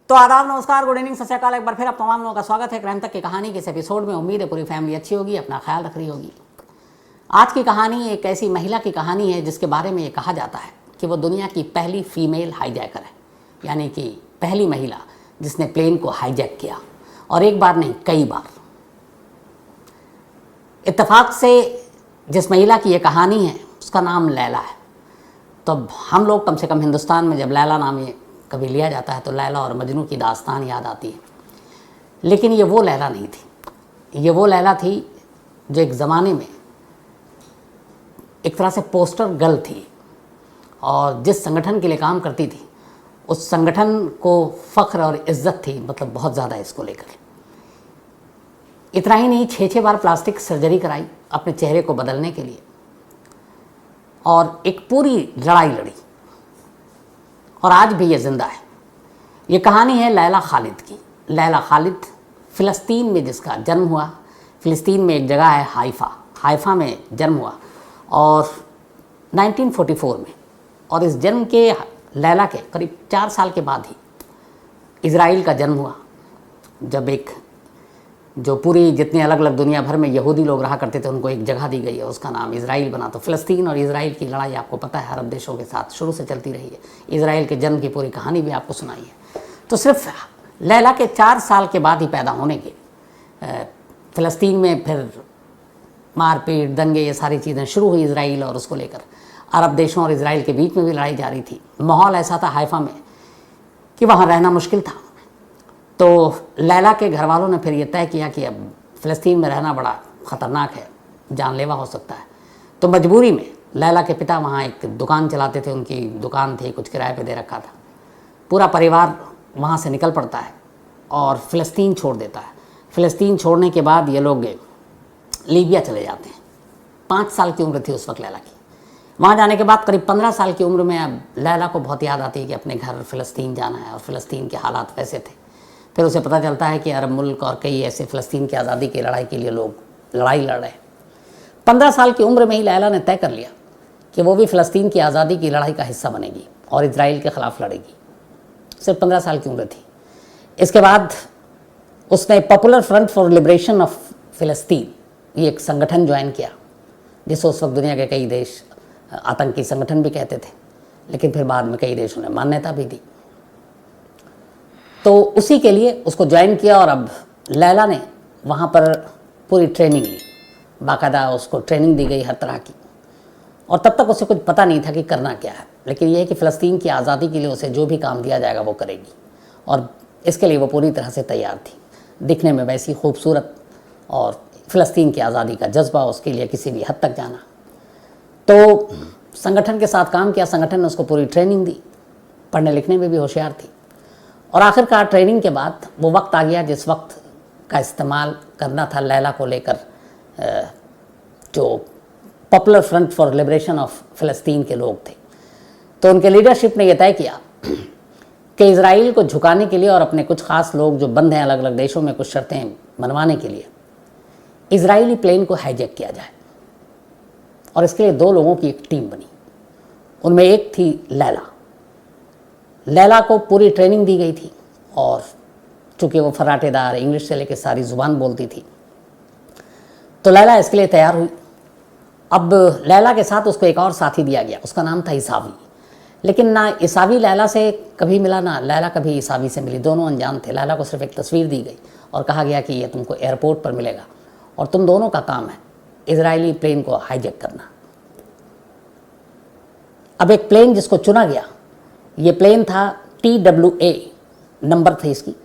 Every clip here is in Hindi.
तो आदाब, नमस्कार, गुड इवनिंग, सत श्री अकाल। एक बार फिर आप तमाम लोगों का स्वागत है क्राइम तक की कहानी के इस एपिसोड में। उम्मीद है पूरी फैमिली अच्छी होगी, अपना ख्याल रख रही होगी। आज की कहानी एक ऐसी महिला की कहानी है जिसके बारे में ये कहा जाता है कि वो दुनिया की पहली फीमेल हाईजैकर है, यानी कि पहली महिला जिसने प्लेन को हाईजैक किया, और एक बार नहीं कई बार। इत्तेफाक से जिस महिला की ये कहानी है उसका नाम लैला है। तो हम लोग कम से कम हिंदुस्तान में जब लैला नाम ये कभी लिया जाता है तो लैला और मजनू की दास्तान याद आती है। लेकिन ये वो लैला नहीं थी। ये वो लैला थी जो एक ज़माने में एक तरह से पोस्टर गर्ल थी, और जिस संगठन के लिए काम करती थी उस संगठन को फ़ख्र और इज़्ज़त थी, मतलब बहुत ज़्यादा इसको लेकर। इतना ही नहीं, 6 बार प्लास्टिक सर्जरी कराई अपने चेहरे को बदलने के लिए, और एक पूरी लड़ाई लड़ी, और आज भी ये ज़िंदा है। ये कहानी है लैला खालिद की। लैला खालिद फ़िलिस्तीन में जिसका जन्म हुआ। फ़िलिस्तीन में एक जगह है हाइफा में जन्म हुआ, और 1944 में। और इस जन्म के लैला के करीब 4 साल के बाद ही इज़राइल का जन्म हुआ, जब एक जो पूरी जितने अलग अलग दुनिया भर में यहूदी लोग रहा करते थे उनको एक जगह दी गई है, उसका नाम इज़राइल बना। तो फ़िलिस्तीन और इज़राइल की लड़ाई आपको पता है अरब देशों के साथ शुरू से चलती रही है। इज़राइल के जन्म की पूरी कहानी भी आपको सुनाई है। तो सिर्फ लैला के 4 साल के बाद ही पैदा होने के फ़िलिस्तीन में फिर मारपीट, दंगे, ये सारी चीज़ें शुरू हुई इज़राइल और उसको लेकर। अरब देशों और इज़राइल के बीच में भी लड़ाई जारी थी। माहौल ऐसा था हाइफा में कि वहाँ रहना मुश्किल था। तो लैला के घर वालों ने फिर ये तय किया कि अब फ़िलिस्तीन में रहना बड़ा ख़तरनाक है, जानलेवा हो सकता है। तो मजबूरी में लैला के पिता वहाँ एक दुकान चलाते थे, उनकी दुकान थी, कुछ किराए पे दे रखा था। पूरा परिवार वहाँ से निकल पड़ता है और फ़िलिस्तीन छोड़ देता है। फ़िलिस्तीन छोड़ने के बाद ये लोग लीबिया चले जाते हैं। 5 साल की उम्र थी उस वक्त लैला की। वहाँ जाने के बाद करीब 15 साल की उम्र में अब लैला को बहुत याद आती है कि अपने घर फ़िलिस्तीन जाना है, और फ़िलिस्तीन के हालात वैसे थे। फिर उसे पता चलता है कि अरब मुल्क और कई ऐसे फ़िलिस्तीन की आज़ादी की लड़ाई के लिए लोग लड़ाई लड़ रहे हैं। 15 साल की उम्र में ही लैला ने तय कर लिया कि वो भी फ़िलिस्तीन की आज़ादी की लड़ाई का हिस्सा बनेगी और इज़राइल के ख़िलाफ़ लड़ेगी। सिर्फ 15 साल की उम्र थी। इसके बाद उसने Popular Front for Liberation of फ़िलिस्तीन, ये एक संगठन ज्वाइन किया, जिसे उस वक्त दुनिया के कई देश आतंकी संगठन भी कहते थे, लेकिन फिर बाद में कई देशों ने मान्यता भी दी। तो उसी के लिए उसको ज्वाइन किया, और अब लैला ने वहाँ पर पूरी ट्रेनिंग ली। बाकायदा उसको ट्रेनिंग दी गई हर तरह की, और तब तक उसे कुछ पता नहीं था कि करना क्या है। लेकिन यह है कि फ़िलिस्तीन की आज़ादी के लिए उसे जो भी काम दिया जाएगा वो करेगी, और इसके लिए वो पूरी तरह से तैयार थी। दिखने में वैसी खूबसूरत, और फ़िलिस्तीन की आज़ादी का जज्बा, उसके लिए किसी भी हद तक जाना। तो संगठन के साथ काम किया। संगठन ने उसको पूरी ट्रेनिंग दी, पढ़ने लिखने में भी होशियार थी। और आखिरकार ट्रेनिंग के बाद वो वक्त आ गया जिस वक्त का इस्तेमाल करना था लैला को लेकर जो Popular Front for Liberation of फ़िलिस्तीन के लोग थे। तो उनके लीडरशिप ने यह तय किया कि इज़राइल को झुकाने के लिए और अपने कुछ ख़ास लोग जो बंद हैं अलग अलग देशों में कुछ शर्तें मनवाने के लिए इज़राइली प्लेन को हाईजैक किया जाए। और इसके लिए 2 लोगों की एक टीम बनी। उनमें एक थी लैला। लैला को पूरी ट्रेनिंग दी गई थी, और चूँकि वो फर्राटेदार इंग्लिश से लेकर सारी ज़ुबान बोलती थी, तो लैला इसके लिए तैयार हुई। अब लैला के साथ उसको एक और साथी दिया गया, उसका नाम था ईसावी। लेकिन ना ईसावी लैला से कभी मिला, ना लैला कभी ईसावी से मिली। दोनों अनजान थे। लैला को सिर्फ एक तस्वीर दी गई और कहा गया कि ये तुमको एयरपोर्ट पर मिलेगा, और तुम दोनों का काम है इज़राइली प्लेन को हाईजैक करना। अब एक प्लेन जिसको चुना गया, ये प्लेन था TWA, नंबर थे इसकी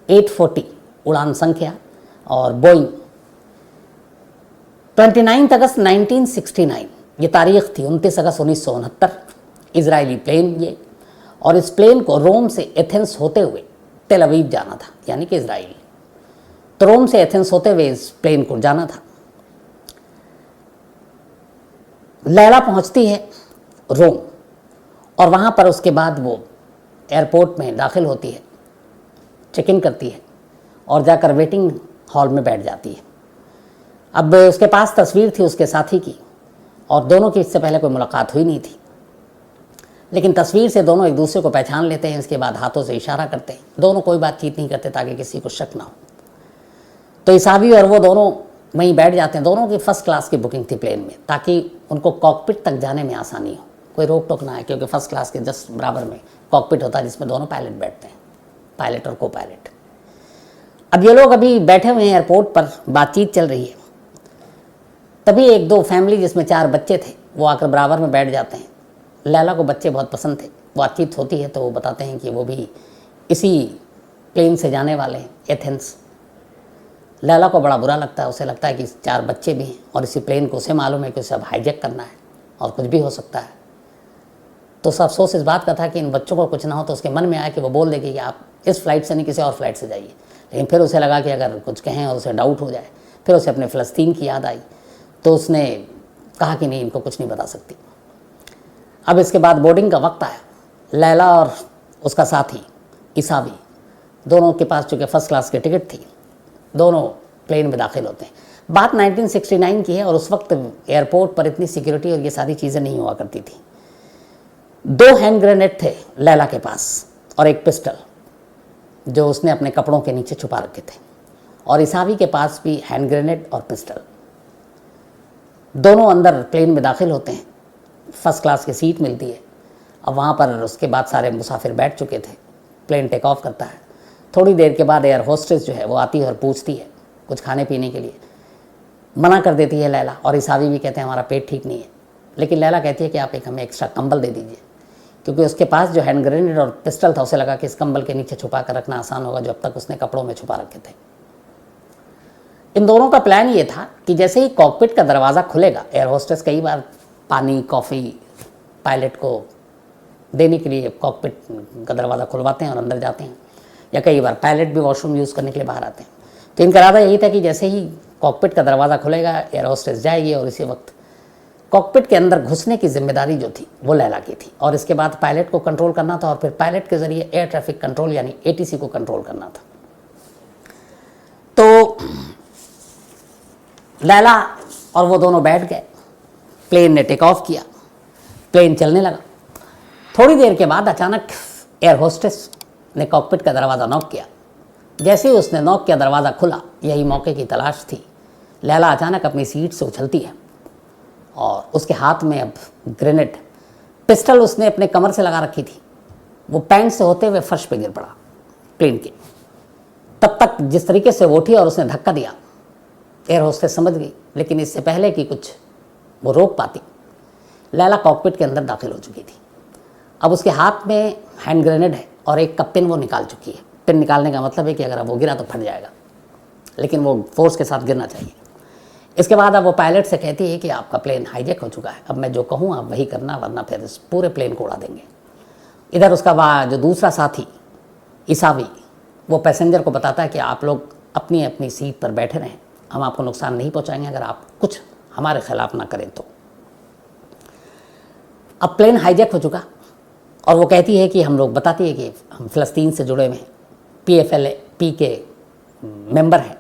840 उड़ान संख्या, और बोइंग 29 अगस्त 1969 ये तारीख थी। 29 अगस्त 1969 इज़राइली प्लेन ये। और इस प्लेन को रोम से एथेंस होते हुए तेल अवीव जाना था, यानी कि इज़राइल। तो रोम से एथेंस होते हुए इस प्लेन को जाना था। लैला पहुंचती है रोम, और वहाँ पर उसके बाद वो एयरपोर्ट में दाखिल होती है, चेक इन करती है, और जाकर वेटिंग हॉल में बैठ जाती है। अब उसके पास तस्वीर थी उसके साथी की, और दोनों की इससे पहले कोई मुलाकात हुई नहीं थी। लेकिन तस्वीर से दोनों एक दूसरे को पहचान लेते हैं। इसके बाद हाथों से इशारा करते हैं, दोनों कोई बातचीत नहीं करते ताकि किसी को शक ना हो। तो ईसावी और वो दोनों वहीं बैठ जाते हैं। दोनों की फर्स्ट क्लास की बुकिंग थी प्लेन में, ताकि उनको कॉकपिट तक जाने में आसानी हो, कोई रोक टोक ना है, क्योंकि फर्स्ट क्लास के जस्ट बराबर में कॉकपिट होता है जिसमें दोनों पायलट बैठते हैं, पायलट और को पायलट। अब ये लोग अभी बैठे हुए हैं एयरपोर्ट पर, बातचीत चल रही है। तभी एक दो फैमिली जिसमें 4 बच्चे थे वो आकर बराबर में बैठ जाते हैं। लैला को बच्चे बहुत पसंद थे। बातचीत होती है तो वो बताते हैं कि वो भी इसी प्लेन से जाने वाले हैं, एथेंस। लैला को बड़ा बुरा लगता है, उसे लगता है कि 4 बच्चे भी हैं और इसी प्लेन को उसे मालूम है कि उसे अब हाईजैक करना है और कुछ भी हो सकता है। तो उसे अफसोस इस बात का था कि इन बच्चों को कुछ ना हो, तो उसके मन में आया कि वो बोल देगी कि आप इस फ्लाइट से नहीं किसी और फ्लाइट से जाइए। लेकिन फिर उसे लगा कि अगर कुछ कहें और उसे डाउट हो जाए, फिर उसे अपने फ़लस्तीन की याद आई, तो उसने कहा कि नहीं, इनको कुछ नहीं बता सकती। अब इसके बाद बोर्डिंग का वक्त आया। लैला और उसका साथी ईसावी दोनों के पास चूँकि फर्स्ट क्लास की टिकट थी, दोनों प्लेन में दाखिल होते हैं। बात 1969 की है और उस वक्त एयरपोर्ट पर इतनी सिक्योरिटी और ये सारी चीज़ें नहीं हुआ करती थी। 2 हैंड ग्रेनेड थे लैला के पास और एक पिस्टल जो उसने अपने कपड़ों के नीचे छुपा रखे थे, और ईसावी के पास भी हैंड ग्रेनेड और पिस्टल। दोनों अंदर प्लेन में दाखिल होते हैं। फर्स्ट क्लास की सीट मिलती है। अब वहाँ पर उसके बाद सारे मुसाफिर बैठ चुके थे। प्लेन टेक ऑफ करता है। थोड़ी देर के बाद एयर होस्टेस जो है वो आती है और पूछती है कुछ खाने पीने के लिए। मना कर देती है लैला, और ईसावी भी कहते हैं हमारा पेट ठीक नहीं है। लेकिन लैला कहती है कि आप एक हमें एक्स्ट्रा कंबल दे दीजिए, क्योंकि उसके पास जो हैंड ग्रेनेड और पिस्टल था उसे लगा कि इस कंबल के नीचे छुपा कर रखना आसान होगा, जो अब तक उसने कपड़ों में छुपा रखे थे। इन दोनों का प्लान ये था कि जैसे ही कॉकपिट का दरवाज़ा खुलेगा, एयर होस्टेस कई बार पानी कॉफ़ी पायलट को देने के लिए कॉकपिट का दरवाज़ा खुलवाते हैं और अंदर जाते हैं, या कई बार पायलट भी वॉशरूम यूज़ करने के लिए बाहर आते हैं। तो इनका इरादा यही था कि जैसे ही कॉकपिट का दरवाज़ा खुलेगा, एयर होस्टेस जाएगी और इसी वक्त कॉकपिट के अंदर घुसने की जिम्मेदारी जो थी वो लैला की थी, और इसके बाद पायलट को कंट्रोल करना था और फिर पायलट के ज़रिए एयर ट्रैफिक कंट्रोल यानी ATC को कंट्रोल करना था। तो लैला और वो दोनों बैठ गए। प्लेन ने टेक ऑफ किया, प्लेन चलने लगा। थोड़ी देर के बाद अचानक एयर होस्टेस ने कॉकपिट का दरवाज़ा नॉक किया। जैसे ही उसने नॉक किया, दरवाज़ा खुला। यही मौके की तलाश थी। लैला अचानक अपनी सीट से उछलती है और उसके हाथ में अब ग्रेनेड, पिस्टल उसने अपने कमर से लगा रखी थी, वो पैंट से होते हुए फर्श पे गिर पड़ा प्लेन के। तब तक जिस तरीके से वो उठी और उसने धक्का दिया, एयर होस्टेस समझ गई, लेकिन इससे पहले कि कुछ वो रोक पाती, लैला कॉकपिट के अंदर दाखिल हो चुकी थी। अब उसके हाथ में हैंड ग्रेनेड है और एक का पिन वो निकाल चुकी है। पिन निकालने का मतलब है कि अगर अब वो गिरा तो फट जाएगा, लेकिन वो फोर्स के साथ गिरना चाहिए। इसके बाद अब वो पायलट से कहती है कि आपका प्लेन हाईजैक हो चुका है, अब मैं जो कहूँ आप वही करना, वरना फिर इस पूरे प्लेन को उड़ा देंगे। इधर उसका जो दूसरा साथी ईसावी, वो पैसेंजर को बताता है कि आप लोग अपनी अपनी सीट पर बैठे रहें, हम आपको नुकसान नहीं पहुँचाएंगे अगर आप कुछ हमारे खिलाफ ना करें तो। अब प्लेन हाईजैक हो चुका और वो कहती है कि हम लोग, बताती है कि हम फ़लस्तीन से जुड़े हुए हैं, PFLP के मेंबर हैं।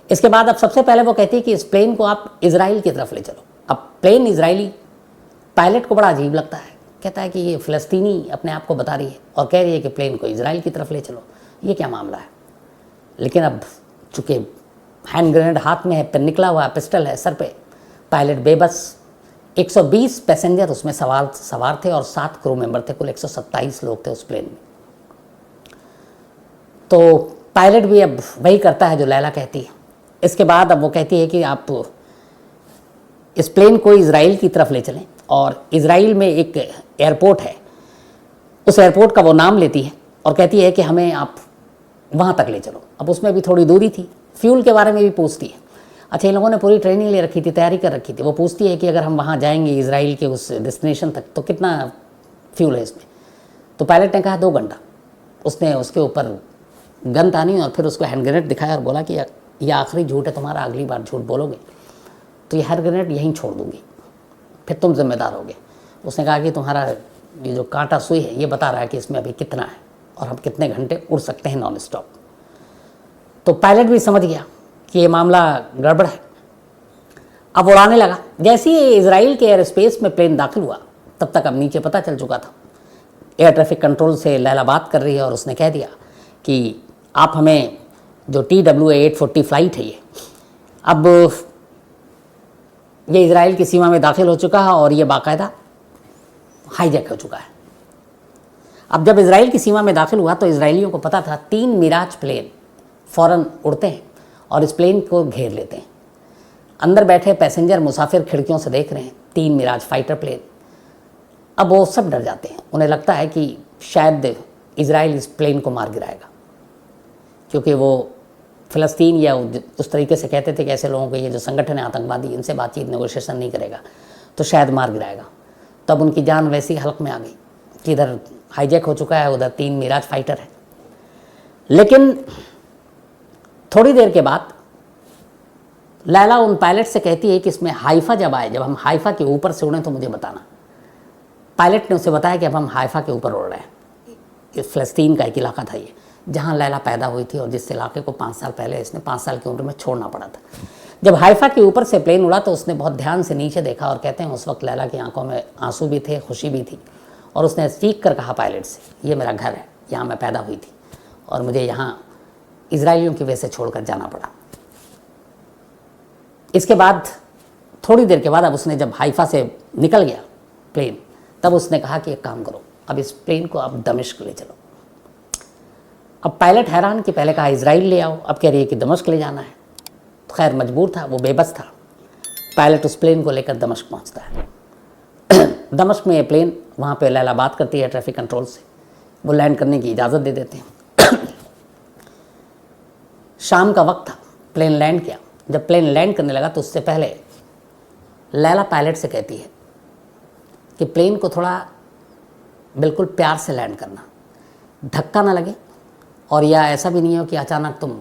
इसके बाद अब सबसे पहले वो कहती है कि इस प्लेन को आप इजराइल की तरफ ले चलो। अब प्लेन इजरायली, पायलट को बड़ा अजीब लगता है, कहता है कि ये फ़लस्तीनी अपने आप को बता रही है और कह रही है कि प्लेन को इजराइल की तरफ ले चलो, ये क्या मामला है। लेकिन अब चूँकि हैंड ग्रेनेड हाथ में है, पिन निकला हुआ पिस्टल है सर पे, पायलट बेबस। 120 पैसेंजर उसमें सवार थे और 7 क्रू मेंबर थे, कुल 127 लोग थे उस प्लेन में। तो पायलट भी अब वही करता है जो लैला कहती है। इसके बाद अब वो कहती है कि आप इस प्लेन को इजराइल की तरफ ले चलें, और इजराइल में एक एयरपोर्ट है, उस एयरपोर्ट का वो नाम लेती है और कहती है कि हमें आप वहाँ तक ले चलो। अब उसमें भी थोड़ी दूरी थी। फ्यूल के बारे में भी पूछती है। अच्छा, इन लोगों ने पूरी ट्रेनिंग ले रखी थी, तैयारी कर रखी थी। वो पूछती है कि अगर हम वहाँ जाएंगे इजराइल के उस डेस्टिनेशन तक तो कितना फ्यूल है इसमें। तो पायलट ने कहा 2 घंटा। उसने उसके ऊपर गन तानी और फिर उसको हैंड ग्रेनेड दिखाया और बोला कि ये आखिरी झूठ है तुम्हारा, अगली बार झूठ बोलोगे तो ये हैंड ग्रेनेड यहीं छोड़ दूंगी, फिर तुम जिम्मेदार होगे। उसने कहा कि तुम्हारा ये जो कांटा सुई है ये बता रहा है कि इसमें अभी कितना है और हम कितने घंटे उड़ सकते हैं नॉन स्टॉप। तो पायलट भी समझ गया कि ये मामला गड़बड़ है। अब उड़ाने लगा। जैसे ही इजराइल के एयर स्पेस में प्लेन दाखिल हुआ, तब तक अब नीचे पता चल चुका था। एयर ट्रैफिक कंट्रोल से लैला बात कर रही है और उसने कह दिया कि आप हमें जो TWA-840 फ़्लाइट है अब ये इजराइल की सीमा में दाखिल हो चुका है और ये बाकायदा हाईजैक हो चुका है। अब जब इजराइल की सीमा में दाखिल हुआ तो इजराइलियों को पता था 3 मिराज प्लेन फ़ौरन उड़ते हैं और इस प्लेन को घेर लेते हैं। अंदर बैठे पैसेंजर मुसाफिर खिड़कियों से देख रहे हैं 3 मिराज फाइटर प्लेन। अब वो सब डर जाते हैं, उन्हें लगता है कि शायद इजराइल इस प्लेन को मार गिराएगा, क्योंकि वो फ़लस्तीन या उस तरीके से कहते थे कि ऐसे लोगों के ये जो संगठन है आतंकवादी, इनसे बातचीत नेगोशिएशन नहीं करेगा तो शायद मार गिराएगा। तब उनकी जान वैसी हलक में आ गई कि इधर हाईजैक हो चुका है, उधर 3 मिराज फाइटर है। लेकिन थोड़ी देर के बाद लैला उन पायलट से कहती है कि इसमें हाइफा जब आए, जब हम हाइफा के ऊपर से उड़ें तो मुझे बताना। पायलट ने उसे बताया कि अब हम हाइफा के ऊपर उड़ रहे हैं। ये फ़लस्तीन का एक इलाका था ये, जहाँ लैला पैदा हुई थी और जिस इलाके को 5 साल पहले इसने 5 साल की उम्र में छोड़ना पड़ा था। जब हाइफा के ऊपर से प्लेन उड़ा तो उसने बहुत ध्यान से नीचे देखा और कहते हैं उस वक्त लैला की आंखों में आंसू भी थे, खुशी भी थी, और उसने चीख कर कहा पायलट से, ये मेरा घर है, यहाँ मैं पैदा हुई थी और मुझे यहाँ इजराइलियों की वजह से छोड़कर जाना पड़ा। इसके बाद थोड़ी देर के बाद अब उसने जब हाइफा से निकल गया प्लेन, तब उसने कहा कि एक काम करो, अब इस प्लेन को अब दमिश्क ले चलो। अब पायलट हैरान कि पहले कहा इजराइल ले आओ, अब कह रही है कि दमिश्क ले जाना है। तो खैर मजबूर था, वो बेबस था। पायलट उस प्लेन को लेकर दमिश्क पहुंचता है। दमिश्क में ये प्लेन, वहाँ पे लैला बात करती है ट्रैफिक कंट्रोल से, वो लैंड करने की इजाज़त दे देते हैं। शाम का वक्त था, प्लेन लैंड किया। जब प्लेन लैंड करने लगा तो उससे पहले लैला पायलट से कहती है कि प्लेन को थोड़ा बिल्कुल प्यार से लैंड करना, धक्का ना लगे, और या ऐसा भी नहीं हो कि अचानक तुम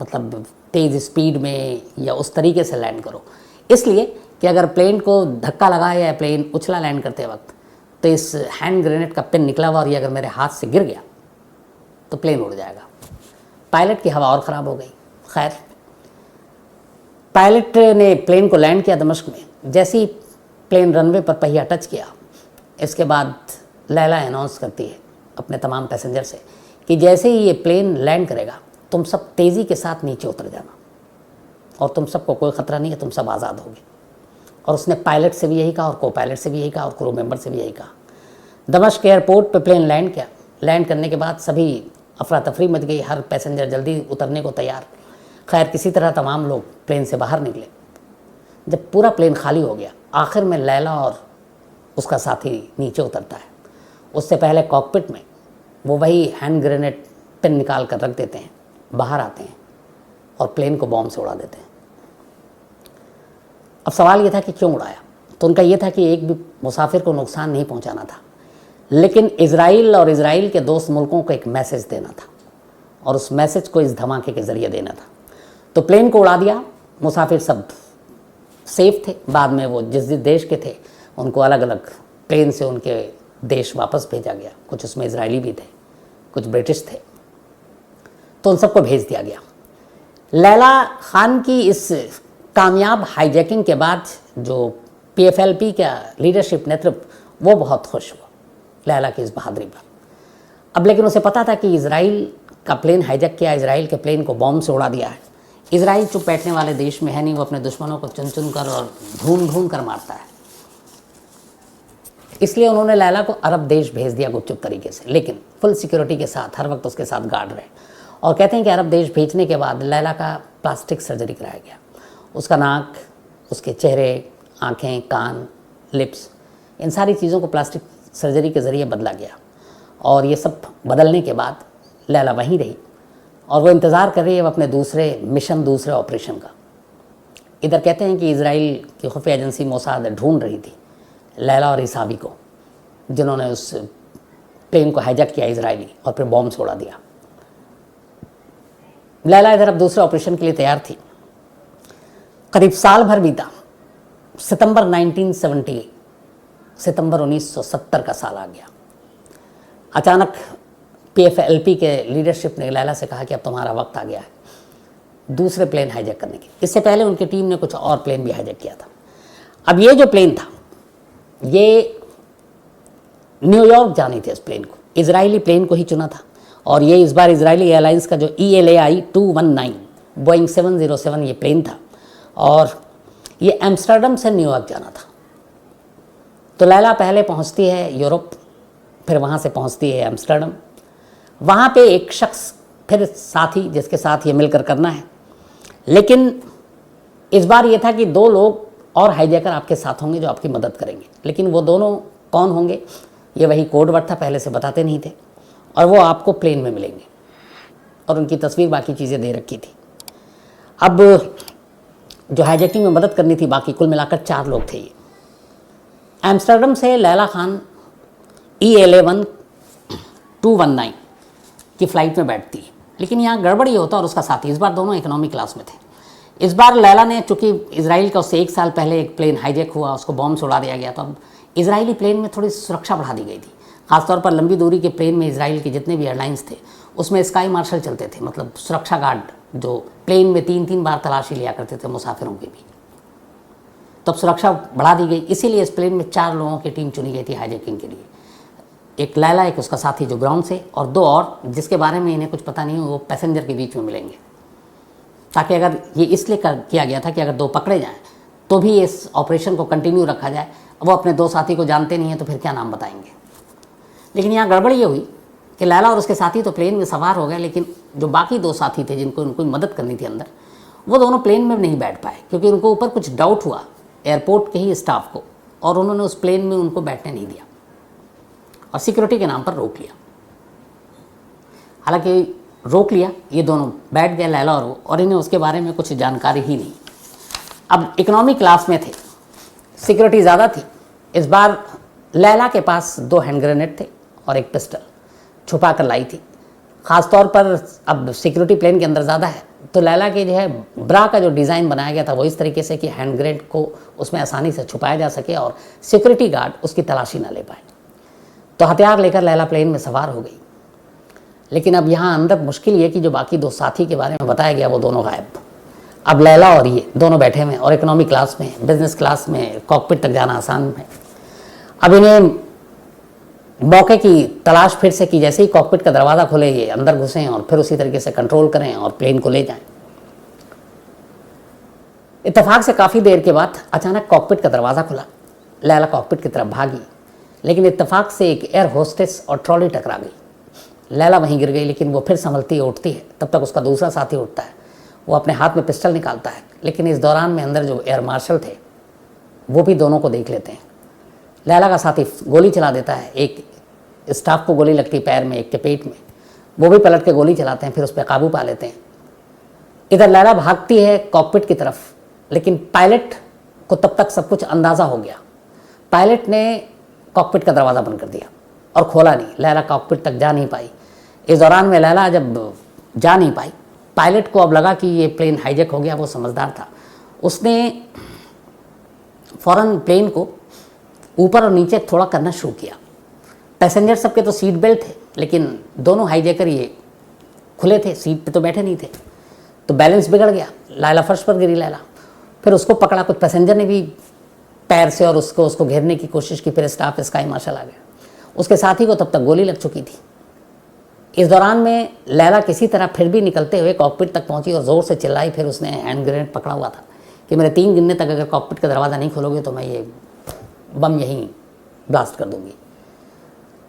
मतलब तेज़ स्पीड में या उस तरीके से लैंड करो। इसलिए कि अगर प्लेन को धक्का लगा या प्लेन उछला लैंड करते वक्त तो इस हैंड ग्रेनेड का पिन निकला हुआ और ये अगर मेरे हाथ से गिर गया तो प्लेन उड़ जाएगा। पायलट की हवा और ख़राब हो गई। खैर पायलट ने प्लेन को लैंड किया दमिश्क में। जैसे ही प्लेन रनवे पर पहिया टच किया, इसके बाद लैला अनाउंस करती है अपने तमाम पैसेंजर से कि जैसे ही ये प्लेन लैंड करेगा तुम सब तेज़ी के साथ नीचे उतर जाना और तुम सबको कोई ख़तरा नहीं है, तुम सब आज़ाद होगे। और उसने पायलट से भी यही कहा और को पायलट से भी यही कहा और क्रू मेंबर से भी यही कहा। दमिश्क एयरपोर्ट पे प्लेन लैंड किया। लैंड करने के बाद सभी अफरा तफरी मच गई, हर पैसेंजर जल्दी उतरने को तैयार। खैर किसी तरह तमाम लोग प्लेन से बाहर निकले। जब पूरा प्लेन खाली हो गया, आखिर में लैला और उसका साथी नीचे उतरता है। उससे पहले कॉकपिट में वो वही हैंड ग्रेनेड पिन निकाल कर रख देते हैं, बाहर आते हैं और प्लेन को बॉम्ब से उड़ा देते हैं। अब सवाल ये था कि क्यों उड़ाया, तो उनका ये था कि एक भी मुसाफिर को नुकसान नहीं पहुंचाना था, लेकिन इजराइल और इजराइल के दोस्त मुल्कों को एक मैसेज देना था और उस मैसेज को इस धमाके के ज़रिए देना था। तो प्लेन को उड़ा दिया। मुसाफिर सब सेफ थे। बाद में वो जिस जिस देश के थे उनको अलग अलग प्लेन से उनके देश वापस भेजा गया। कुछ उसमें इजरायली भी थे, कुछ ब्रिटिश थे, तो उन सबको भेज दिया गया। लैला खान की इस कामयाब हाईजैकिंग के बाद जो PFLP का लीडरशिप नेतृत्व, वो बहुत खुश हुआ लैला की इस बहादुरी पर। अब लेकिन उसे पता था कि इजराइल का प्लेन हाईजैक किया, इजराइल के प्लेन को बॉम्ब से उड़ा दिया है। इजराइल चुप बैठने वाले देश में है नहीं, वो अपने दुश्मनों को चुन चुन कर और ढूंढ ढूंढ कर मारता है। इसलिए उन्होंने लैला को अरब देश भेज दिया गुपचुप तरीके से, लेकिन फुल सिक्योरिटी के साथ, हर वक्त उसके साथ गार्ड रहे। और कहते हैं कि अरब देश भेजने के बाद लैला का प्लास्टिक सर्जरी कराया गया। उसका नाक, उसके चेहरे, आँखें, कान, लिप्स, इन सारी चीज़ों को प्लास्टिक सर्जरी के ज़रिए बदला गया। और ये सब बदलने के बाद लैला वहीं रही और वो इंतज़ार कर रही है अपने दूसरे मिशन, दूसरे ऑपरेशन का। इधर कहते हैं कि इजराइल की खुफिया एजेंसी मोसाद ढूंढ रही थी लैला और ईसावी को, जिन्होंने उस प्लेन को हाईजैक किया इजरायली और फिर बॉम्ब से उड़ा दिया। लैला इधर अब दूसरे ऑपरेशन के लिए तैयार थी। करीब साल भर बीता। सितंबर 1970, सितंबर 1970 का साल आ गया। अचानक PFLP के लीडरशिप ने लैला से कहा कि अब तुम्हारा वक्त आ गया है दूसरे प्लेन हाईजैक करने की। इससे पहले उनकी टीम ने कुछ और प्लेन भी हाईजैक किया था। अब ये जो प्लेन था, ये न्यूयॉर्क जानी थी इस प्लेन को, इजरायली प्लेन को ही चुना था। और ये इस बार इजरायली एयरलाइंस का जो ELAI 219 बोइंग 707 ये प्लेन था, और ये एम्स्टर्डम से न्यूयॉर्क जाना था। तो लैला पहले पहुंचती है यूरोप, फिर वहाँ से पहुंचती है एम्स्टर्डम। वहाँ पे एक शख्स फिर साथी जिसके साथ ये मिलकर करना है, लेकिन इस बार ये था कि 2 लोग और हाईजैकर आपके साथ होंगे जो आपकी मदद करेंगे। लेकिन वो दोनों कौन होंगे, ये वही कोड वर्ड था, पहले से बताते नहीं थे, और वो आपको प्लेन में मिलेंगे, और उनकी तस्वीर बाकी चीज़ें दे रखी थी। अब जो हाईजैकिंग में मदद करनी थी, बाकी कुल मिलाकर 4 लोग थे। ये एम्स्टर्डम से लैला खान ELA 219 की फ़्लाइट में बैठती है, लेकिन यहाँ गड़बड़ ये होता है, और उसका साथी, इस बार दोनों इकोनॉमी क्लास में थे। इस बार लैला ने, चूँकि इजराइल का उससे 1 साल पहले एक प्लेन हाईजैक हुआ, उसको बॉम्ब से उड़ा दिया गया, तो अब इजरायली प्लेन में थोड़ी सुरक्षा बढ़ा दी गई थी। खासतौर पर लंबी दूरी के प्लेन में इजराइल के जितने भी एयरलाइंस थे उसमें स्काई मार्शल चलते थे, मतलब सुरक्षा गार्ड जो प्लेन में 3-3 बार तलाशी लिया करते थे मुसाफिरों की भी। तब सुरक्षा बढ़ा दी गई, इसीलिए इस प्लेन में 4 लोगों की टीम चुनी गई थी हाईजैकिंग के लिए। एक लैला, एक उसका साथी जो ग्राउंड से, और 2 और जिसके बारे में इन्हें कुछ पता नहीं, वो पैसेंजर के बीच में मिलेंगे, ताकि अगर ये इसलिए किया गया था कि अगर 2 पकड़े जाएं तो भी इस ऑपरेशन को कंटिन्यू रखा जाए। वो अपने 2 साथी को जानते नहीं हैं तो फिर क्या नाम बताएंगे। लेकिन यहाँ गड़बड़ ये हुई कि लैला और उसके साथी तो प्लेन में सवार हो गए, लेकिन जो बाकी 2 साथी थे जिनको उनको मदद करनी थी अंदर, वो दोनों प्लेन में नहीं बैठ पाए, क्योंकि उनको ऊपर कुछ डाउट हुआ एयरपोर्ट के ही स्टाफ को, और उन्होंने उस प्लेन में उनको बैठने नहीं दिया और सिक्योरिटी के नाम पर रोक लिया। हालांकि रोक लिया, ये दोनों बैठ गए, लैला और वो, और इन्हें उसके बारे में कुछ जानकारी ही नहीं। अब इकोनॉमी क्लास में थे, सिक्योरिटी ज़्यादा थी। इस बार लैला के पास 2 हैंड ग्रेनेड थे और एक पिस्टल छुपा कर लाई थी। ख़ासतौर पर अब सिक्योरिटी प्लेन के अंदर ज़्यादा है, तो लैला के जो है ब्रा का जो डिज़ाइन बनाया गया था वो इस तरीके से कि हैंड ग्रेनेड को उसमें आसानी से छुपाया जा सके और सिक्योरिटी गार्ड उसकी तलाशी ना ले पाए। तो हथियार लेकर लैला प्लेन में सवार हो गई। लेकिन अब यहाँ अंदर मुश्किल ये कि जो बाकी 2 साथी के बारे में बताया गया वो दोनों गायब। अब लैला और ये दोनों बैठे हुए और इकोनॉमी क्लास में, बिजनेस क्लास में कॉकपिट तक जाना आसान है। अब इन्हें मौके की तलाश फिर से की, जैसे ही कॉकपिट का दरवाज़ा खोले ये अंदर घुसें और फिर उसी तरीके से कंट्रोल करें और प्लेन को ले जाएं। इत्तेफाक से काफ़ी देर के बाद अचानक कॉकपिट का दरवाज़ा खुला, लैला कॉकपिट की तरफ भागी, लेकिन इत्तेफाक से एक एयर होस्टेस और ट्रॉली टकरा गई। लैला वहीं गिर गई, लेकिन वो फिर संभलती उठती है। तब तक उसका दूसरा साथी उठता है, वो अपने हाथ में पिस्टल निकालता है, लेकिन इस दौरान में अंदर जो एयर मार्शल थे वो भी दोनों को देख लेते हैं। लैला का साथी गोली चला देता है, एक स्टाफ को गोली लगती है पैर में, एक के पेट में, वो भी पलट के गोली चलाते हैं, फिर उस पर काबू पा लेते हैं। इधर लैला भागती है कॉकपिट की तरफ, लेकिन पायलट को तब तक सब कुछ अंदाज़ा हो गया। पायलट ने कॉकपिट का दरवाज़ा बंद कर दिया और खोला नहीं। लैला कॉकपिट तक जा नहीं पाई। इस दौरान में लैला जब जा नहीं पाई, पायलट को अब लगा कि ये प्लेन हाईजैक हो गया। वो समझदार था, उसने फ़ौरन प्लेन को ऊपर और नीचे थोड़ा करना शुरू किया। पैसेंजर सबके तो सीट बेल्ट थे, लेकिन दोनों हाईजैकर ये खुले थे, सीट पे तो बैठे नहीं थे, तो बैलेंस बिगड़ गया। लैला फर्श पर गिरी। लैला फिर उसको पकड़ा, कुछ पैसेंजर ने भी पैर से और उसको घेरने की कोशिश की। फिर स्टाफ स्काई मार्शल आ गया। उसके साथी को तब तक गोली लग चुकी थी। इस दौरान में लैला किसी तरह फिर भी निकलते हुए कॉकपिट तक पहुंची और ज़ोर से चिल्लाई। फिर उसने हैंड ग्रेनेड पकड़ा हुआ था कि मेरे 3 गिनने तक अगर कॉकपिट का दरवाज़ा नहीं खोलोगे तो मैं ये बम यहीं ब्लास्ट कर दूंगी।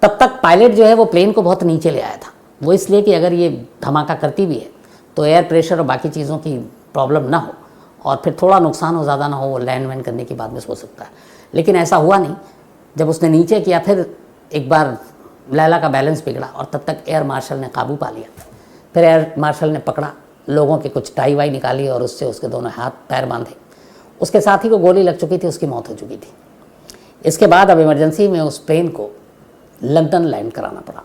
तब तक पायलट जो है वो प्लेन को बहुत नीचे ले आया था। वो इसलिए कि अगर ये धमाका करती भी है तो एयर प्रेशर और बाकी चीज़ों की प्रॉब्लम ना हो और फिर थोड़ा नुकसान हो, ज़्यादा ना हो, वो लैंड वैंड करने की बाद में हो सकता है। लेकिन ऐसा हुआ नहीं। जब उसने नीचे किया, फिर एक बार लैला का बैलेंस बिगड़ा और तब तक एयर मार्शल ने काबू पा लिया। फिर एयर मार्शल ने पकड़ा, लोगों के कुछ टाई वाई निकाली और उससे उसके दोनों हाथ पैर बांधे। उसके साथी को गोली लग चुकी थी, उसकी मौत हो चुकी थी। इसके बाद अब इमरजेंसी में उस प्लेन को लंदन लैंड कराना पड़ा।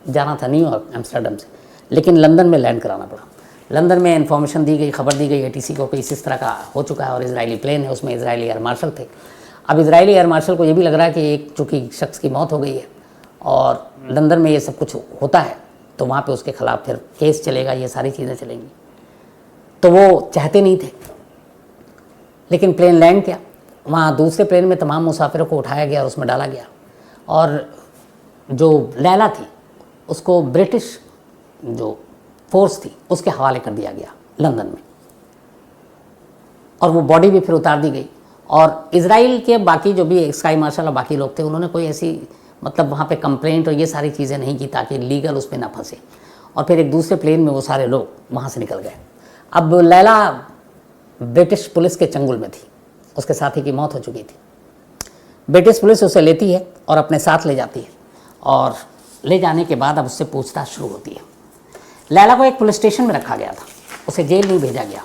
जाना था न्यूयॉर्क एम्स्टर्डम से, लेकिन लंदन में लैंड कराना पड़ा। लंदन में इन्फॉर्मेशन दी गई, खबर दी गई ATC को कि इस तरह का हो चुका है और इजरायली प्लेन है, उसमें इजरायली एयर मार्शल थे। अब इजरायली एयर मार्शल को ये भी लग रहा है कि एक चूँकि शख्स की मौत हो गई है और लंदन में ये सब कुछ होता है तो वहाँ पे उसके खिलाफ फिर केस चलेगा, ये सारी चीज़ें चलेंगी। तो वो चाहते नहीं थे, लेकिन प्लेन लैंड किया। वहाँ दूसरे प्लेन में तमाम मुसाफिरों को उठाया गया और उसमें डाला गया और जो लैला थी उसको ब्रिटिश जो फोर्स थी उसके हवाले कर दिया गया लंदन में, और वो बॉडी भी फिर उतार दी गई। और इजराइल के बाकी जो भी स्काई मार्शल और बाकी लोग थे उन्होंने कोई ऐसी मतलब वहाँ पे कंप्लेंट और ये सारी चीज़ें नहीं की ताकि लीगल उस पर ना फंसे, और फिर एक दूसरे प्लेन में वो सारे लोग वहाँ से निकल गए। अब लैला ब्रिटिश पुलिस के चंगुल में थी, उसके साथी की मौत हो चुकी थी। ब्रिटिश पुलिस उसे लेती है और अपने साथ ले जाती है, और ले जाने के बाद अब उससे पूछताछ शुरू होती है। लैला को एक पुलिस स्टेशन में रखा गया था, उसे जेल नहीं भेजा गया,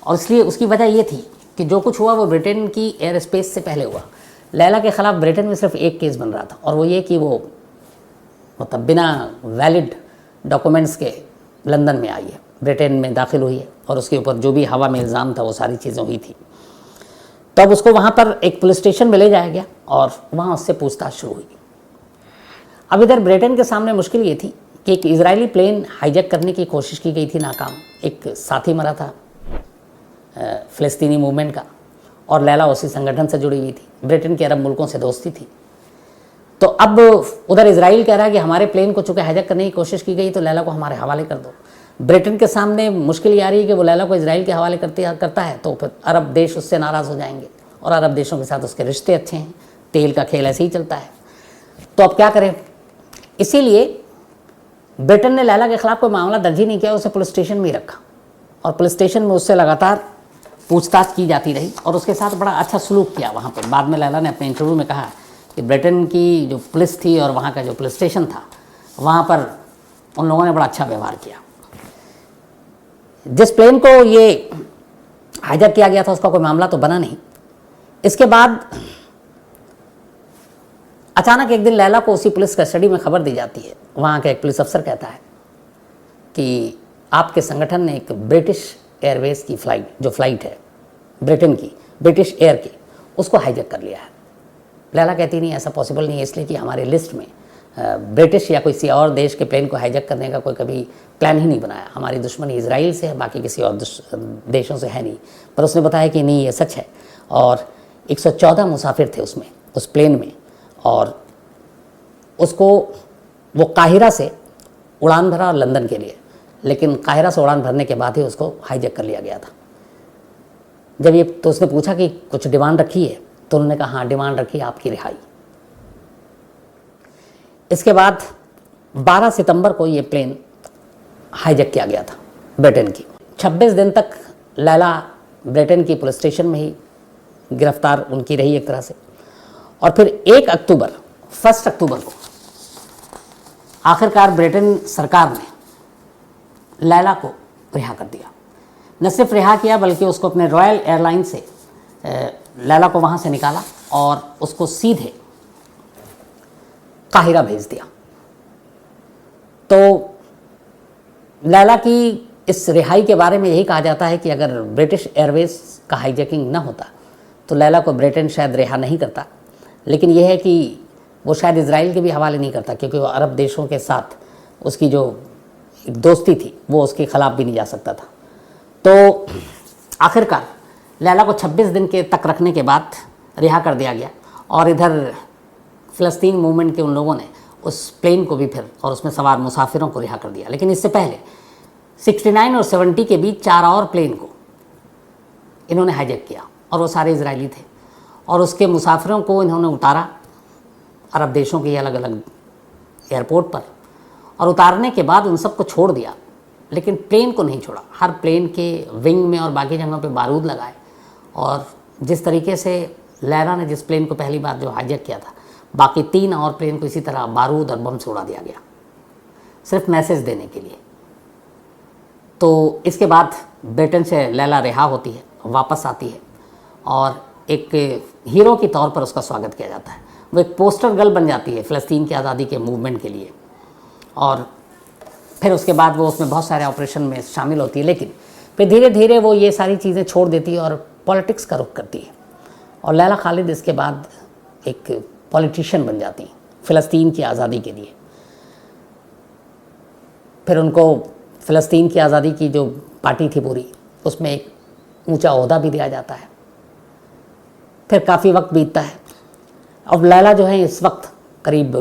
और इसलिए उसकी वजह ये थी कि जो कुछ हुआ वो ब्रिटेन की एयर स्पेस से पहले हुआ। लैला के ख़िलाफ़ ब्रिटेन में सिर्फ एक केस बन रहा था, और वो ये कि वो मतलब बिना वैलिड डॉक्यूमेंट्स के लंदन में आई है, ब्रिटेन में दाखिल हुई है, और उसके ऊपर जो भी हवा में इल्ज़ाम था वो सारी चीज़ें हुई थी। तब उसको वहाँ पर एक पुलिस स्टेशन में ले जाया गया और वहाँ उससे पूछताछ शुरू हुई। अब इधर ब्रिटेन के सामने मुश्किल ये थी कि एक इजरायली प्लेन हाईजैक करने की कोशिश की गई थी, नाकाम। एक साथी मरा था फ़लस्तीनी मूवमेंट का, और लैला उसी संगठन से जुड़ी हुई थी, ब्रिटेन के अरब मुल्कों से दोस्ती थी। तो अब उधर इजराइल कह रहा है कि हमारे प्लेन को चूँकि हाईजैक करने की कोशिश की गई तो लैला को हमारे हवाले कर दो। ब्रिटेन के सामने मुश्किल ये आ रही है कि वो लैला को इजराइल के हवाले करता है तो फिर अरब देश उससे नाराज़ हो जाएंगे, और अरब देशों के साथ उसके रिश्ते अच्छे हैं, तेल का खेल ऐसे ही चलता है। तो अब क्या करें? इसीलिए ब्रिटेन ने लैला के ख़िलाफ़ कोई मामला दर्ज ही नहीं किया, उसे पुलिस स्टेशन में ही रखा, और पुलिस स्टेशन में उससे लगातार पूछताछ की जाती रही और उसके साथ बड़ा अच्छा सलूक किया वहाँ पर। बाद में लैला ने अपने इंटरव्यू में कहा कि ब्रिटेन की जो पुलिस थी और वहाँ का जो पुलिस स्टेशन था वहाँ पर उन लोगों ने बड़ा अच्छा व्यवहार किया। जिस प्लेन को ये हाईजैक किया गया था उसका कोई मामला तो बना नहीं। इसके बाद अचानक एक दिन लैला को उसी पुलिस कस्टडी में खबर दी जाती है। वहाँ का एक पुलिस अफसर कहता है कि आपके संगठन ने एक ब्रिटिश एयरवेज की फ्लाइट है ब्रिटेन की, ब्रिटिश एयर की, उसको हाईजैक कर लिया है। लैला कहती नहीं, ऐसा पॉसिबल नहीं है, इसलिए कि हमारे लिस्ट में ब्रिटिश या किसी और देश के प्लेन को हाईजैक करने का कोई कभी प्लान ही नहीं बनाया। हमारी दुश्मनी इजराइल से है, बाकी किसी और देशों से है नहीं। पर उसने बताया कि नहीं, ये सच है, और 114 मुसाफिर थे उसमें, उस प्लेन में, और उसको वो काहिरा से उड़ान भरा लंदन के लिए, लेकिन काहिरा से उड़ान भरने के बाद ही उसको हाईजैक कर लिया गया था। जब ये तो उसने पूछा कि कुछ डिमांड रखी है, तो उन्होंने कहा हाँ, डिमांड रखी है आपकी रिहाई। इसके बाद 12 सितंबर को ये प्लेन हाईजैक किया गया था ब्रिटेन की। 26 दिन तक लैला ब्रिटेन की पुलिस स्टेशन में ही गिरफ्तार उनकी रही एक तरह से, और फिर 1 अक्टूबर को आखिरकार ब्रिटेन सरकार ने लैला को रिहा कर दिया। न सिर्फ रिहा किया बल्कि उसको अपने रॉयल एयरलाइन से लैला को वहाँ से निकाला और उसको सीधे काहिरा भेज दिया। तो लैला की इस रिहाई के बारे में यही कहा जाता है कि अगर ब्रिटिश एयरवेज का हाईजैकिंग न होता तो लैला को ब्रिटेन शायद रिहा नहीं करता, लेकिन यह है कि वो शायद इजराइल के भी हवाले नहीं करता, क्योंकि वो अरब देशों के साथ उसकी जो एक दोस्ती थी वो उसके ख़िलाफ़ भी नहीं जा सकता था। तो आखिरकार लैला को 26 दिन के तक रखने के बाद रिहा कर दिया गया, और इधर फ़लस्तीन मूवमेंट के उन लोगों ने उस प्लेन को भी फिर और उसमें सवार मुसाफिरों को रिहा कर दिया। लेकिन इससे पहले 69 और 70 के बीच 4 और प्लेन को इन्होंने हाईजैक किया, और वो सारे इजरायली थे, और उसके मुसाफिरों को इन्होंने उतारा अरब देशों के अलग अलग एयरपोर्ट पर, और उतारने के बाद उन सबको छोड़ दिया, लेकिन प्लेन को नहीं छोड़ा। हर प्लेन के विंग में और बाकी जगहों पे बारूद लगाए, और जिस तरीके से लैला ने जिस प्लेन को पहली बार जो हाईजैक किया था, बाकी 3 और प्लेन को इसी तरह बारूद और बम से उड़ा दिया गया, सिर्फ मैसेज देने के लिए। तो इसके बाद ब्रिटेन से लैला रिहा होती है, वापस आती है, और एक हीरो के तौर पर उसका स्वागत किया जाता है। वो एक पोस्टर गर्ल बन जाती है फ़लस्तीन की आज़ादी के मूवमेंट के लिए, और फिर उसके बाद वो उसमें बहुत सारे ऑपरेशन में शामिल होती है। लेकिन फिर धीरे धीरे वो ये सारी चीज़ें छोड़ देती है और पॉलिटिक्स का रुख करती है, और लैला खालिद इसके बाद एक पॉलिटिशियन बन जाती हैं फ़लस्तीन की आज़ादी के लिए। फिर उनको फ़लस्तीन की आज़ादी की जो पार्टी थी पूरी, उसमें एक ऊंचा ओहदा भी दिया जाता है। फिर काफ़ी वक्त बीतता है। अब लैला जो है इस वक्त करीब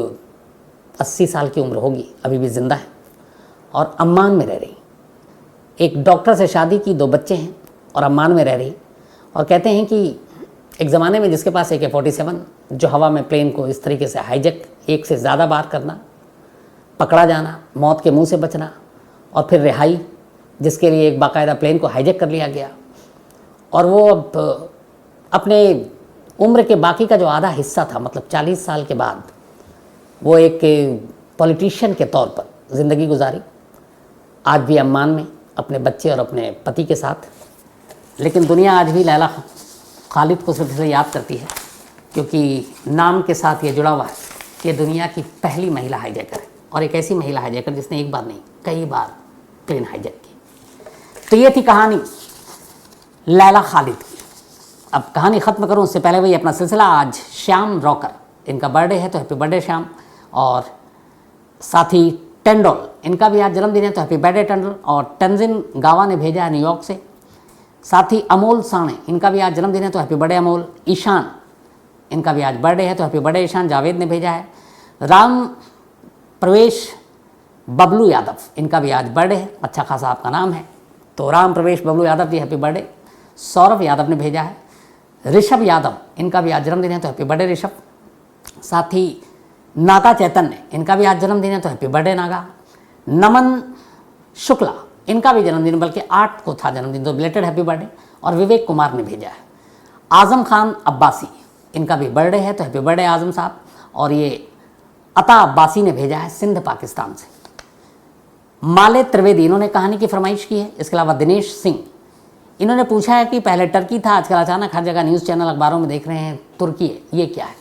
80 साल की उम्र होगी, अभी भी ज़िंदा है और अम्मान में रह रही। एक डॉक्टर से शादी की, 2 बच्चे हैं और अम्मान में रह रही। और कहते हैं कि एक ज़माने में जिसके पास AK-47 जो हवा में प्लेन को इस तरीके से हाईजैक, एक से ज़्यादा बार करना, पकड़ा जाना, मौत के मुंह से बचना और फिर रिहाई, जिसके लिए एक बाकायदा प्लेन को हाईजैक कर लिया गया। और वो अब अपने उम्र के बाकी का जो आधा हिस्सा था, मतलब 40 साल के बाद, वो एक पॉलिटिशियन के तौर पर ज़िंदगी गुजारी। आज भी अम्मान में अपने बच्चे और अपने पति के साथ। लेकिन दुनिया आज भी लैला खालिद को सिर्फ इसलिए याद करती है क्योंकि नाम के साथ ये जुड़ा हुआ है कि दुनिया की पहली महिला हाईजैकर है, और एक ऐसी महिला हाईजैकर जिसने एक बार नहीं कई बार प्लेन हाईजैक की। तो ये थी कहानी लैला खालिद की। अब कहानी ख़त्म करूँ उससे पहले वही अपना सिलसिला। आज श्याम रॉकर, इनका बर्थडे है, तो हैप्पी बर्थडे श्याम। और साथ ही टेंडोल, इनका भी आज जन्मदिन है, तो हैप्पी बर्थडे टेंडोल। और तंजिन गावा ने भेजा है न्यूयॉर्क से। साथ ही अमोल साणे, इनका भी आज जन्मदिन है, तो हैप्पी बर्थडे अमोल। ईशान, इनका भी आज बर्थडे है, तो हैप्पी बर्थडे ईशान। जावेद ने भेजा है। राम प्रवेश बबलू यादव, इनका भी आज बर्थडे है, अच्छा खासा आपका नाम है, तो राम प्रवेश बबलू यादव जी हैप्पी बर्थडे। सौरभ यादव ने भेजा है। ऋषभ यादव, इनका भी आज जन्मदिन है, तो हैप्पी बर्थडे ऋषभ। साथ ही नागा चैतन्य, इनका भी आज जन्मदिन है, तो हैप्पी बर्थडे नागा। नमन शुक्ला, इनका भी जन्मदिन, बल्कि 8 को था जन्मदिन, तो बिलेटेड हैप्पी बर्थडे। और विवेक कुमार ने भेजा है। आज़म खान अब्बासी, इनका भी बर्थडे है, तो हैप्पी बर्थडे आज़म साहब। और ये अता अब्बासी ने भेजा है सिंध पाकिस्तान से। माले त्रिवेदी, इन्होंने कहानी की फरमाइश की है। इसके अलावा दिनेश सिंह, इन्होंने पूछा है कि पहले टर्की था, आजकल अचानक हर जगह न्यूज़ चैनल अखबारों में देख रहे हैं तुर्की है, ये क्या है?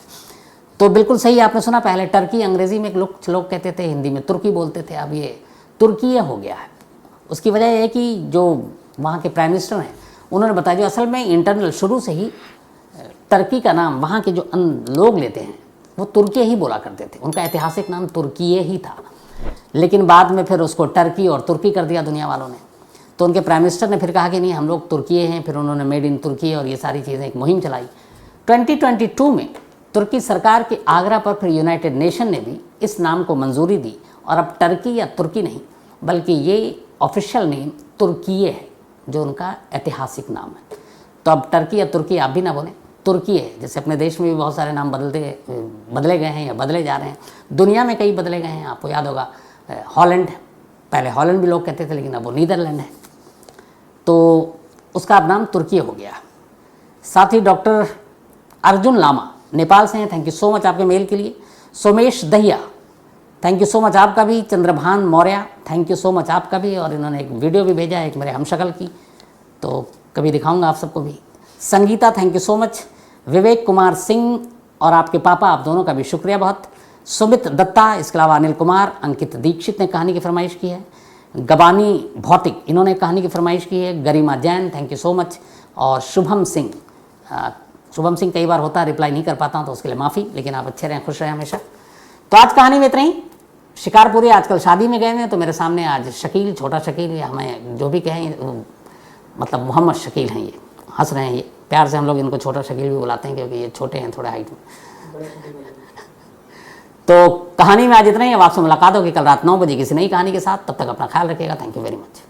तो बिल्कुल सही आपने सुना, पहले टर्की अंग्रेज़ी में लोग कहते थे, हिंदी में तुर्की बोलते थे, अब ये तुर्की हो गया है। उसकी वजह यह है कि जो वहाँ के प्राइम मिनिस्टर हैं उन्होंने बताया, जो असल में इंटरनल शुरू से ही टर्की का नाम वहाँ के जो लोग लेते हैं वो तुर्की ही बोला करते थे, उनका ऐतिहासिक नाम तुर्की ही था। लेकिन बाद में फिर उसको टर्की और तुर्की कर दिया दुनिया वालों ने। तो उनके प्राइम मिनिस्टर ने फिर कहा कि नहीं, हम लोग तुर्की हैं। फिर उन्होंने मेड इन तुर्की और ये सारी चीज़ें एक मुहिम चलाई। 2022 में तुर्की सरकार के आग्रह पर फिर यूनाइटेड नेशन ने भी इस नाम को मंजूरी दी, और अब टर्की या तुर्की नहीं, बल्कि ये ऑफिशियल नेम तुर्की है, जो उनका ऐतिहासिक नाम है। तो अब टर्की या तुर्की आप भी ना बोलें, तुर्की है। जैसे अपने देश में भी बहुत सारे नाम बदले गए हैं या बदले जा रहे हैं, दुनिया में कई बदले गए हैं। आपको याद होगा हॉलैंड, पहले हॉलैंड भी लोग कहते थे, लेकिन अब वो नीदरलैंड है, तो उसका अब नाम तुर्की हो गया। साथ ही डॉक्टर अर्जुन लामा नेपाल से हैं, थैंक यू सो मच आपके मेल के लिए। Somesh Dahiya, thank you so much आपका भी। Chandrabhan Maurya, thank you so much आपका भी। और इन्होंने एक वीडियो भी भेजा है एक मेरे हमशक्ल की, तो कभी दिखाऊंगा आप सबको भी। Sangeeta, thank you so much. Vivek Kumar Singh और आपके पापा, आप दोनों का भी शुक्रिया बहुत। सुमित दत्ता, इसके अलावा अनिल कुमार, अंकित दीक्षित ने कहानी की फरमाइश की है। गबानी भौतिक, इन्होंने कहानी की फरमाइश की है। Garima Jain, thank you so much. और शुभम सिंह, कई बार होता है रिप्लाई नहीं कर पाता हूँ, तो उसके लिए माफ़ी, लेकिन आप अच्छे रहें, खुश रहें हमेशा। तो आज कहानी में इतना ही। शिकारपुरी आजकल शादी में गए हैं, तो मेरे सामने आज शकील, छोटा शकील, या हमें जो भी कहें, मतलब मोहम्मद शकील हैं, ये हंस रहे हैं। ये प्यार से हम लोग इनको छोटा शकील भी बुलाते हैं, क्योंकि ये छोटे हैं थोड़े हाइट में। तो कहानी में आज इतना ही। अब आपसे मुलाकात होगी कल रात 9 बजे किसी नई कहानी के साथ। तब तक अपना ख्याल रखिएगा। Thank you very much.